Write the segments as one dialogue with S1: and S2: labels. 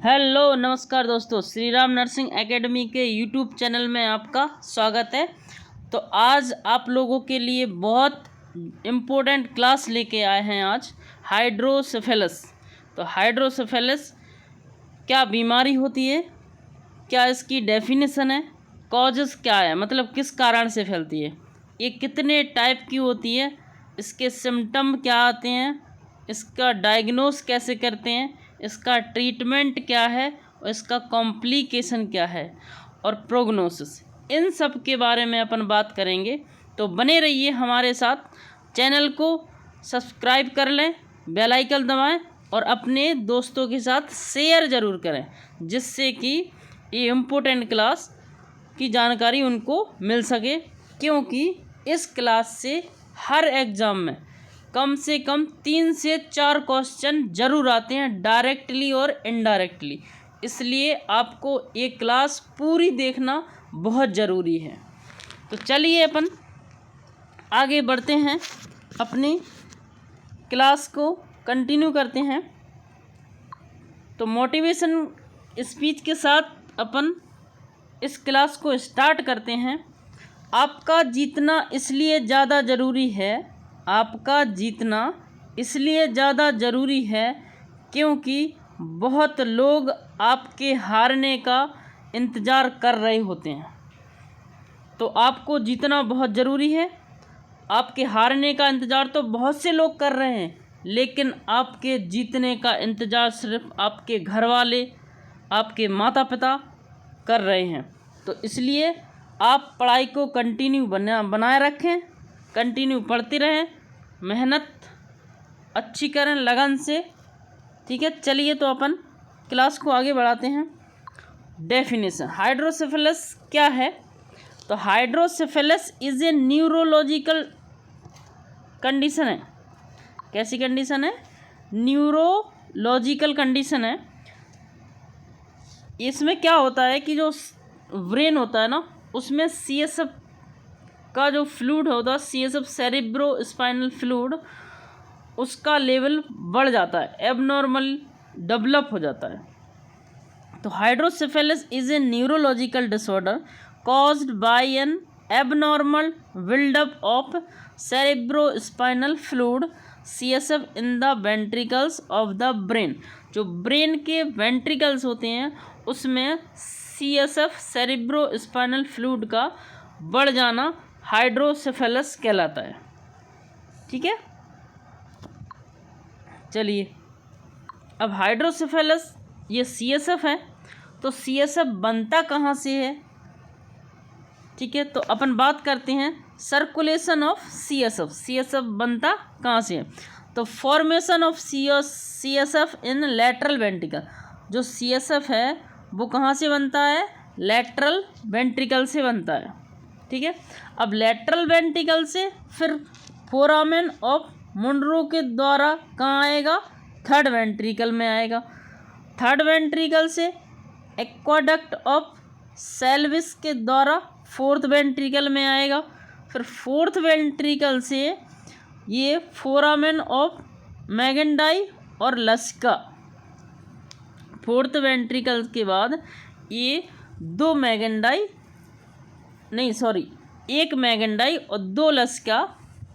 S1: Hello नमस्कार दोस्तों, Shri Ram nursing academy के यूट्यूब चैनल में आपका स्वागत है। तो आज आप लोगों के लिए बहुत इम्पोर्टेंट क्लास लेके आए हैं आज हाइड्रोसेफेलस। तो हाइड्रोसेफेलस क्या बीमारी होती है, क्या इसकी डेफिनेशन है, कॉजेस क्या है, मतलब किस कारण से फैलती है, ये कितने टाइप की होती है, इसके सिम्टम क्या आते हैं, इसका डायग्नोस कैसे करते हैं, इसका ट्रीटमेंट क्या है और इसका कॉम्प्लिकेशन क्या है और प्रोग्नोसिस, इन सब के बारे में अपन बात करेंगे। तो बने रहिए हमारे साथ, चैनल को सब्सक्राइब कर लें, बेल आइकन दबाएं और अपने दोस्तों के साथ शेयर ज़रूर करें, जिससे कि ये इम्पोर्टेंट क्लास की जानकारी उनको मिल सके। क्योंकि इस क्लास से हर एग्ज़ाम में कम से कम 3 से 4 क्वेश्चन ज़रूर आते हैं, डायरेक्टली और इनडायरेक्टली। इसलिए आपको ये क्लास पूरी देखना बहुत ज़रूरी है। तो चलिए अपन आगे बढ़ते हैं, अपनी क्लास को कंटिन्यू करते हैं। तो मोटिवेशन स्पीच के साथ अपन इस क्लास को स्टार्ट करते हैं। आपका जीतना इसलिए ज़्यादा ज़रूरी है, आपका जीतना इसलिए ज़्यादा ज़रूरी है क्योंकि बहुत लोग आपके हारने का इंतज़ार कर रहे होते हैं। तो आपको जीतना बहुत ज़रूरी है। आपके हारने का इंतज़ार तो बहुत से लोग कर रहे हैं, लेकिन आपके जीतने का इंतज़ार सिर्फ आपके घर वाले, आपके माता पिता कर रहे हैं। तो इसलिए आप पढ़ाई को कंटिन्यू बनाए रखें, कंटिन्यू पढ़ते रहें, मेहनत अच्छी करें लगन से। ठीक है, चलिए तो अपन क्लास को आगे बढ़ाते हैं। डेफिनेशन, हाइड्रोसेफेलस क्या है? तो hydrocephalus is a neurological condition है। कैसी कंडीशन है? न्यूरोलॉजिकल कंडीशन है। इसमें क्या होता है कि जो ब्रेन होता है ना, उसमें सीएसएफ का जो फ्लूइड होता है, सीएसएफ सेरिब्रो स्पाइनल फ्लूइड, उसका लेवल बढ़ जाता है, एबनॉर्मल डेवलप हो जाता है। तो hydrocephalus is a neurological disorder caused by an abnormal buildup of cerebrospinal fluid CSF in the ventricles of the brain. जो ब्रेन के वेंट्रिकल्स होते हैं उसमें सीएसएफ सेरिब्रो स्पाइनल फ्लूइड का बढ़ जाना हाइड्रोसेफेलस कहलाता है। ठीक है, चलिए अब हाइड्रोसेफेलस ये सीएसएफ है, तो सीएसएफ बनता कहाँ से है? ठीक है, तो अपन बात करते हैं सर्कुलेशन ऑफ सीएसएफ। सीएसएफ बनता कहाँ से है? तो formation of CSF in lateral ventricle. जो सीएसएफ है वो कहाँ से बनता है? लैटरल वेंट्रिकल से बनता है। ठीक है, अब लैटरल वेंट्रिकल से फिर फोरामेन ऑफ मुनरो के द्वारा कहाँ आएगा? थर्ड वेंट्रिकल में आएगा। थर्ड वेंट्रिकल से एक्वाडक्ट ऑफ सेल्विस के द्वारा फोर्थ वेंट्रिकल में आएगा। फिर फोर्थ वेंट्रिकल से ये फोरामेन ऑफ मैगेंडाई और लस्का। फोर्थ वेंट्रिकल के बाद ये एक मैगेंडाई और 2 लस्का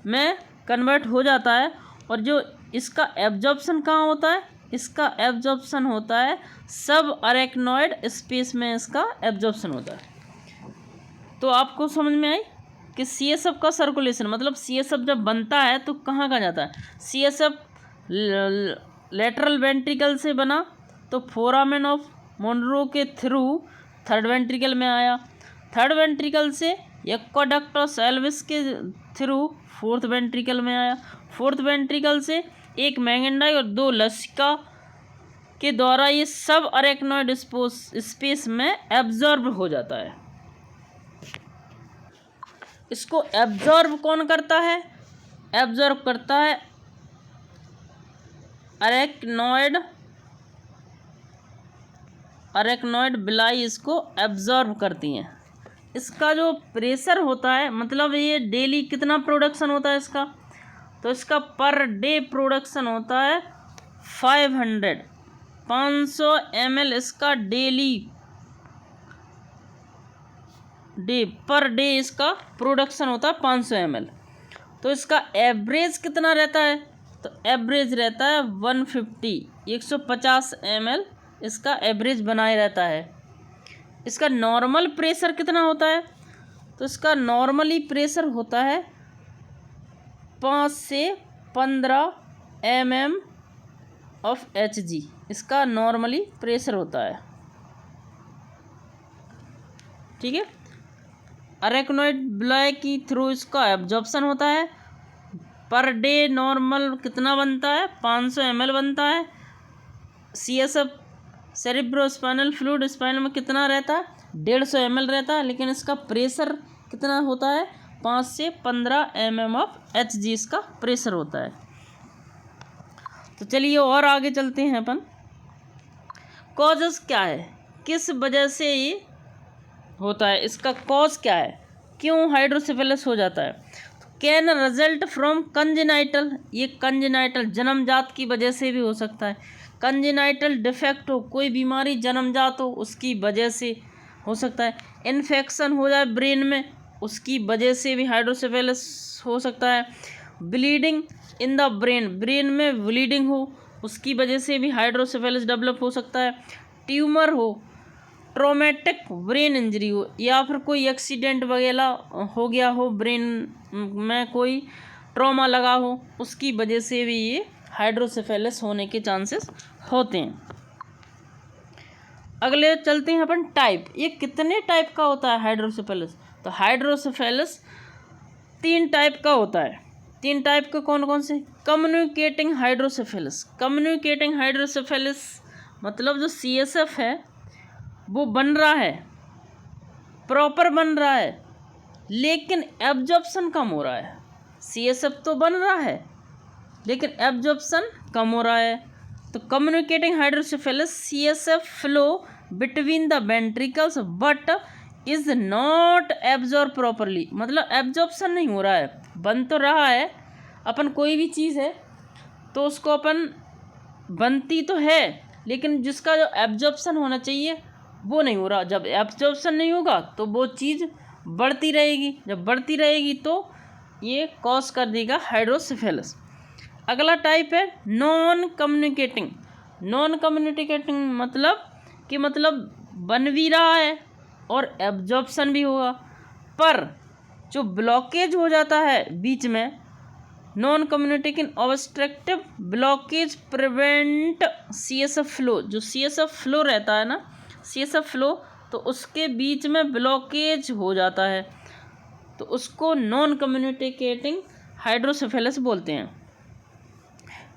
S1: में कन्वर्ट हो जाता है। और जो इसका एब्जॉर्प्शन कहाँ होता है? इसका एब्जॉर्प्शन होता है सब अरेक्नॉइड स्पेस में, इसका एब्जॉर्प्शन होता है। तो आपको समझ में आई कि सीएसएफ का सर्कुलेशन, मतलब सीएसएफ जब बनता है तो कहाँ का जाता है? सीएसएफ लेटरल वेंट्रिकल से बना तो फोरामेन ऑफ मुनरो के थ्रू थर्ड वेंट्रिकल में आया। थर्ड वेंट्रिकल से एक्वाडक्ट ऑफ सेल्विस के थ्रू फोर्थ वेंट्रिकल में आया। फोर्थ वेंट्रिकल से एक मैगेंडाई और 2 लस्का के द्वारा ये सब अरेक्नॉइड स्पेस में एब्जॉर्ब हो जाता है। इसको एब्जॉर्ब कौन करता है? एब्जॉर्ब करता है अरेक्नॉइड बिलाई इसको एब्जॉर्ब करती हैं। इसका जो प्रेशर होता है, मतलब ये डेली कितना प्रोडक्शन होता है इसका? तो इसका पर डे प्रोडक्शन होता है 500 500 ml इसका पर डे इसका प्रोडक्शन होता है 500 ml। तो इसका एवरेज कितना रहता है? तो एवरेज रहता है 150 ml इसका एवरेज बनाए रहता है। इसका नॉर्मल प्रेशर कितना होता है? तो इसका नॉर्मली प्रेशर होता है 5 से 15 mm ऑफ Hg, इसका नॉर्मली प्रेशर होता है। ठीक है। अरेक्नोइड विलय की थ्रू इसका एब्जॉर्प्शन होता है। पर डे नॉर्मल कितना बनता है? 500 ml बनता है। CSF सेरिब्रोस्पाइनल फ्लूइड स्पाइनल में कितना रहता है? 150 ml रहता है, लेकिन इसका प्रेशर कितना होता है? 5 से 15 mm ऑफ Hg इसका प्रेशर होता है। तो चलिए और आगे चलते हैं अपन। कॉजेस क्या है, किस वजह से ये होता है, इसका कॉज क्या है, क्यों हाइड्रोसेफेलस हो जाता है? कैन रिजल्ट फ्रॉम कंजेनाइटल, ये कंजेनाइटल जन्मजात की वजह से भी हो सकता है। कंजेनाइटल डिफेक्ट हो, कोई बीमारी जन्मजात हो उसकी वजह से हो सकता है। इन्फेक्शन हो जाए ब्रेन में, उसकी वजह से भी हाइड्रोसेफेलस हो सकता है। Bleeding in the brain, brain में ब्लीडिंग हो उसकी वजह से भी हाइड्रोसेफेलस डेवलप हो सकता है। ट्यूमर हो, ट्रोमेटिक ब्रेन इंजरी हो, या फिर कोई एक्सीडेंट वगैरह हो गया हो, ब्रेन में कोई ट्रॉमा लगा हो, उसकी वजह से भी ये हाइड्रोसेफेलस होने के चांसेस होते हैं। अगले चलते हैं अपन टाइप। ये कितने टाइप का होता है हाइड्रोसेफेलस? तो हाइड्रोसेफेलस 3 टाइप का होता है। 3 टाइप के कौन कौन से? कम्युनिकेटिंग हाइड्रोसेफेलस, कम्युनिकेटिंग हाइड्रोसेफेलस मतलब जो CSF है वो बन रहा है, प्रॉपर बन रहा है, लेकिन एब्जॉर्प्शन कम हो रहा है। CSF तो बन रहा है लेकिन एब्जॉर्प्शन कम हो रहा है। तो communicating hydrocephalus CSF flow between the ventricles but is not absorb properly, मतलब एब्जॉर्प्शन नहीं हो रहा है, बन तो रहा है। अपन कोई भी चीज़ है तो उसको अपन बनती तो है, लेकिन जिसका जो एब्जॉर्प्शन होना चाहिए वो नहीं हो रहा। जब एब्जॉर्प्शन नहीं होगा तो वो चीज़ बढ़ती रहेगी, जब बढ़ती रहेगी तो ये कॉज कर देगा हाइड्रोसेफेलस। अगला टाइप है नॉन कम्युनिकेटिंग। नॉन कम्युनिकेटिंग मतलब बन भी रहा है और एब्जॉर्प्शन भी होगा, पर जो ब्लॉकेज हो जाता है बीच में, non communicating obstructive blockage prevent CSF flow, जो CSF फ्लो रहता है ना, CSF फ्लो, तो उसके बीच में ब्लॉकेज हो जाता है, तो उसको नॉन कम्युनिकेटिंग हाइड्रोसेफेलस बोलते हैं।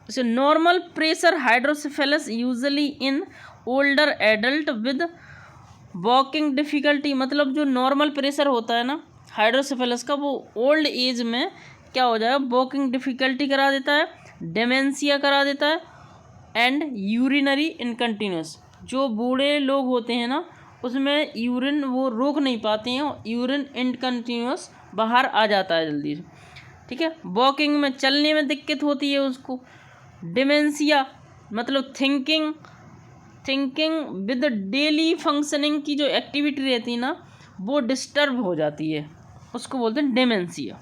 S1: जैसे normal pressure hydrocephalus usually in older adult with walking difficulty, मतलब जो नॉर्मल प्रेशर होता है ना हाइड्रोसेफेलस का, वो ओल्ड एज में क्या हो जाएगा, वॉकिंग डिफ़िकल्टी करा देता है, डेमेंशिया करा देता है, एंड यूरिनरी इनकंटिन्यूस। जो बूढ़े लोग होते हैं ना उसमें यूरिन वो रोक नहीं पाते हैं, यूरिन इनकंटिन्यूस बाहर आ जाता है जल्दी से। ठीक है। वॉकिंग में, चलने में दिक्कत होती है उसको। डिमेंशिया मतलब थिंकिंग विद डेली फंक्शनिंग की जो एक्टिविटी रहती है ना वो डिस्टर्ब हो जाती है, उसको बोलते हैं डिमेंशिया।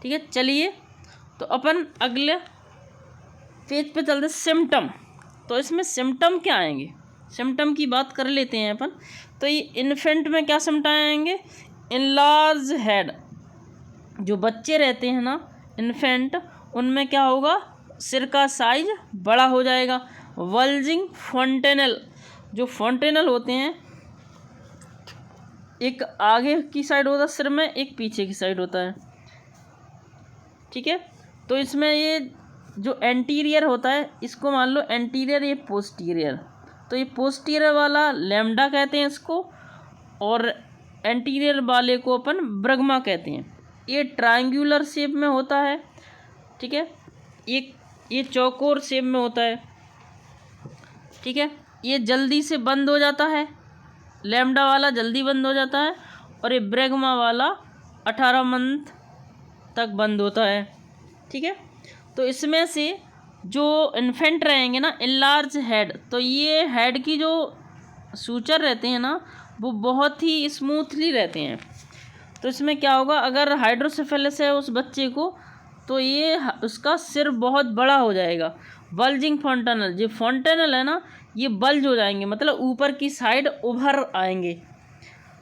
S1: ठीक है। चलिए तो अपन अगले पेज पे चलते। सिम्टम, तो इसमें सिम्टम क्या आएंगे, सिम्टम की बात कर लेते हैं अपन। तो ये इन्फेंट में क्या सिम्टम आएंगे? इनलार्ज हेड, जो बच्चे रहते हैं ना इन्फेंट, उनमें क्या होगा, सिर का साइज बड़ा हो जाएगा। वल्जिंग फॉन्टेनल, जो फॉन्टेनल होते हैं, एक आगे की साइड होता है सिर में, एक पीछे की साइड होता है। ठीक है। तो इसमें ये जो एंटीरियर होता है इसको मान लो एंटीरियर, ये पोस्टीरियर, तो ये पोस्टीरियर वाला लैम्डा कहते हैं इसको, और एंटीरियर वाले को अपन ब्रग्मा कहते हैं। ये ट्रायंगुलर शेप में होता है। ठीक है। ये चौकोर शेप में होता है। ठीक है। ये जल्दी से बंद हो जाता है, लैम्डा वाला जल्दी बंद हो जाता है, और ये ब्रग्मा वाला 18 मंथ तक बंद होता है। ठीक है। तो इसमें से जो इन्फेंट रहेंगे ना इनलार्ज हेड, तो ये हेड की जो सूचर रहते हैं ना वो बहुत ही स्मूथली रहते हैं। तो इसमें क्या होगा, अगर हाइड्रोसेफेलस है उस बच्चे को तो ये उसका सिर बहुत बड़ा हो जाएगा। बल्जिंग फॉन्टेनल, जो फॉन्टेनल है ना ये बल्ज हो जाएंगे, मतलब ऊपर की साइड उभर आएंगे,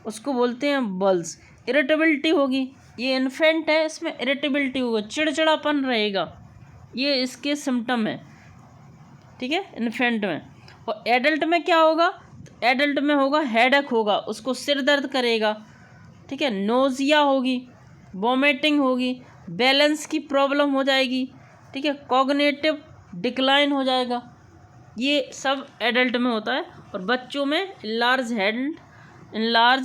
S1: उसको बोलते हैं बल्ज। इरिटेबिलिटी होगी, ये इन्फेंट है इसमें इरिटेबिलिटी होगा, चिड़चिड़ापन रहेगा, ये इसके सिम्टम है, ठीक है, इन्फेंट में। और एडल्ट में क्या होगा, एडल्ट में होगा हेडेक होगा, उसको सिर दर्द करेगा, ठीक है, नोज़िया होगी, वॉमिटिंग होगी, बैलेंस की प्रॉब्लम हो जाएगी, ठीक है, कॉग्निटिव डिक्लाइन हो जाएगा, ये सब एडल्ट में होता है। और बच्चों में इनलार्ज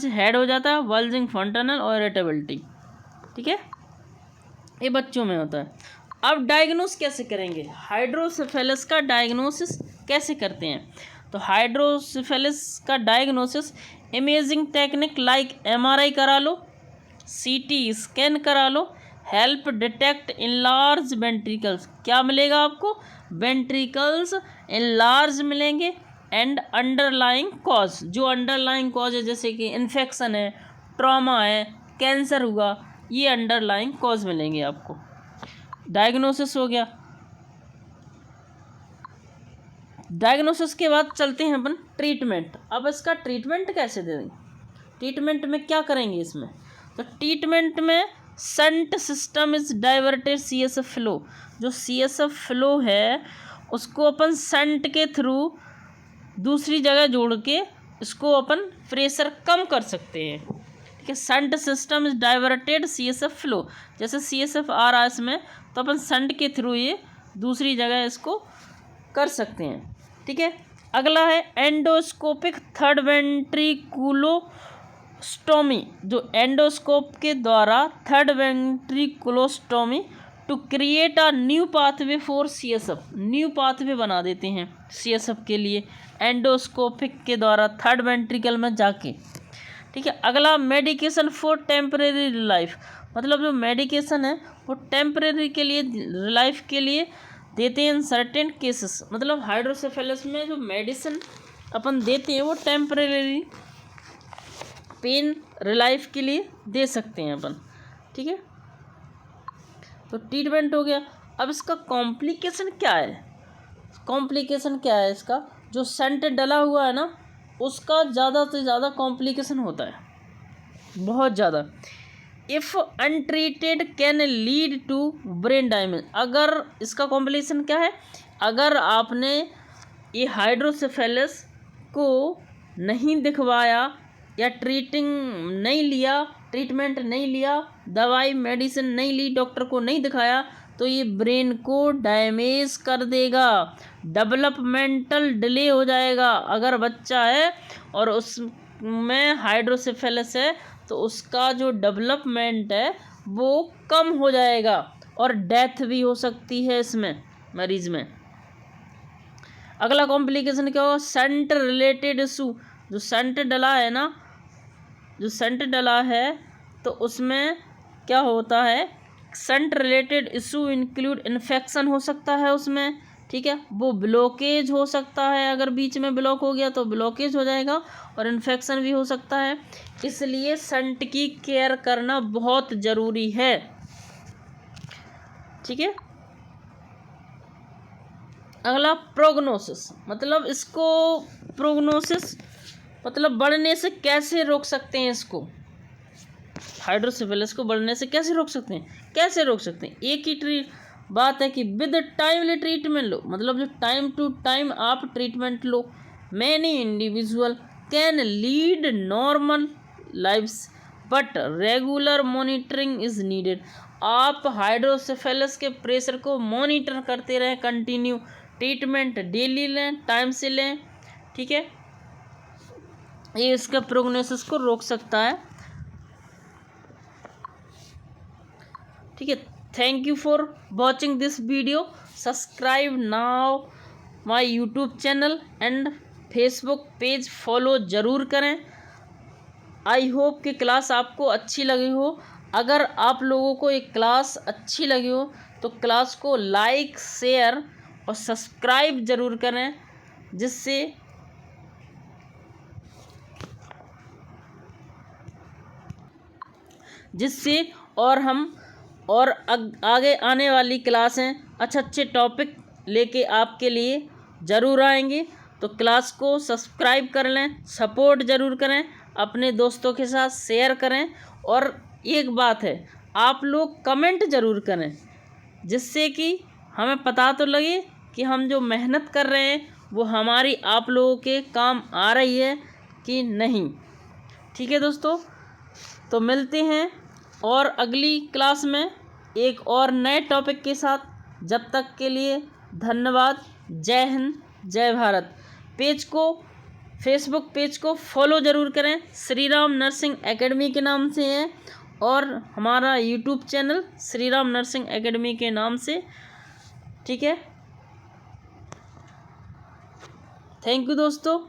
S1: हेड हो जाता है, बल्जिंग फॉन्टेनल और इरिटेबिलिटी, ठीक है, ये बच्चों में होता है। अब डायग्नोस कैसे करेंगे, हाइड्रोसेफेलस का डायग्नोसिस कैसे करते हैं? तो हाइड्रोसेफेलस का diagnosis imaging technique like MRI करा लो, CT स्कैन करा लो, हेल्प डिटेक्ट इनलार्ज वेंट्रिकल्स, क्या मिलेगा आपको, वेंट्रिकल्स इनलार्ज मिलेंगे, एंड अंडरलाइंग कॉज, जो अंडरलाइंग कॉज है जैसे कि इन्फेक्शन है, ट्रॉमा है, कैंसर हुआ, ये अंडरलाइंग कॉज मिलेंगे आपको। डायग्नोसिस हो गया। डायग्नोसिस के बाद चलते हैं अपन ट्रीटमेंट। अब इसका ट्रीटमेंट कैसे देंगे, ट्रीटमेंट में क्या करेंगे इसमें, तो ट्रीटमेंट में shunt system is diverted CSF flow, जो CSF फ्लो है उसको अपन शंट के थ्रू दूसरी जगह जोड़ के इसको अपन प्रेशर कम कर सकते हैं, ठीक है। Shunt system is diverted CSF flow, जैसे CSF आ रहा है इसमें तो अपन शंट के थ्रू ये दूसरी जगह इसको कर सकते हैं, ठीक है। अगला है एंडोस्कोपिक थर्ड वेंट्रिकुलोस्टोमी, जो एंडोस्कोप के द्वारा third ventriculostomy to create a new pathway for CSF, new pathway बना देते हैं CSF के लिए एंडोस्कोपिक के द्वारा थर्ड वेंट्रिकल में जाके, ठीक है। अगला मेडिकेशन फॉर टेम्परेरी रिलाइफ, मतलब जो मेडिकेशन है वो टेम्परेरी के लिए, रिलाइफ के लिए देते हैं इन सर्टेन केसेस, मतलब हाइड्रोसेफेलस में जो मेडिसिन अपन देते हैं वो टेम्परेरी पेन रिलाइफ के लिए दे सकते हैं अपन, ठीक है। तो ट्रीटमेंट हो गया। अब इसका कॉम्प्लिकेशन क्या है, कॉम्प्लिकेशन क्या है इसका, जो शंट डला हुआ है ना उसका ज़्यादा से ज़्यादा कॉम्प्लिकेशन होता है, बहुत ज़्यादा। If untreated can lead to brain damage, अगर इसका कॉम्प्लिकेशन क्या है, अगर आपने ये हाइड्रोसेफेलस को नहीं दिखवाया या ट्रीटमेंट नहीं लिया, दवाई मेडिसिन नहीं ली, डॉक्टर को नहीं दिखाया, तो ये ब्रेन को डैमेज कर देगा, डेवलपमेंटल डिले हो जाएगा। अगर बच्चा है और उसमें हाइड्रोसेफेलस है तो उसका जो डेवलपमेंट है वो कम हो जाएगा और डेथ भी हो सकती है इसमें मरीज में। अगला कॉम्प्लिकेशन क्या होगा, शंट रिलेटेड इशू, जो शंट डला है ना, जो शंट डला है तो उसमें क्या होता है, shunt related issue include infection हो सकता है उसमें, ठीक है, वो ब्लॉकेज हो सकता है, अगर बीच में ब्लॉक हो गया तो ब्लॉकेज हो जाएगा और इन्फेक्शन भी हो सकता है, इसलिए शंट की केयर करना बहुत ज़रूरी है, ठीक है। अगला प्रोग्नोसिस, मतलब इसको प्रोग्नोसिस मतलब बढ़ने से कैसे रोक सकते हैं, इसको हाइड्रोसेफेलस को बढ़ने से कैसे रोक सकते हैं, कैसे रोक सकते हैं, एक ही बात है कि विद टाइमली ट्रीटमेंट लो, मतलब जो टाइम टू टाइम आप ट्रीटमेंट लो। Many individual can lead normal lifes but regular monitoring is needed, आप हाइड्रोसेफेलस के प्रेशर को मॉनिटर करते रहें, कंटिन्यू ट्रीटमेंट डेली लें, टाइम से लें, ठीक है, ये इसका प्रोग्नोसिस को रोक सकता है, ठीक है। Thank you for watching this video, subscribe now my YouTube channel and Facebook page follow ज़रूर करें। आई होप कि क्लास आपको अच्छी लगी हो। अगर आप लोगों को एक क्लास अच्छी लगी हो तो क्लास को लाइक, शेयर और सब्सक्राइब ज़रूर करें, जिससे और आगे आने वाली क्लासें अच्छे टॉपिक लेके आपके लिए ज़रूर आएंगे। तो क्लास को सब्सक्राइब कर लें, सपोर्ट ज़रूर करें, अपने दोस्तों के साथ शेयर करें। और एक बात है, आप लोग कमेंट ज़रूर करें, जिससे कि हमें पता तो लगे कि हम जो मेहनत कर रहे हैं वो हमारी आप लोगों के काम आ रही है कि नहीं। ठीक है दोस्तों, तो मिलते हैं और अगली क्लास में एक और नए टॉपिक के साथ। जब तक के लिए धन्यवाद। जय हिंद, जय भारत। फेसबुक पेज को फॉलो ज़रूर करें, श्री राम नर्सिंग एकेडमी के नाम से है, और हमारा YouTube channel Shri Ram nursing academy के नाम से। ठीक है, थैंक यू दोस्तों।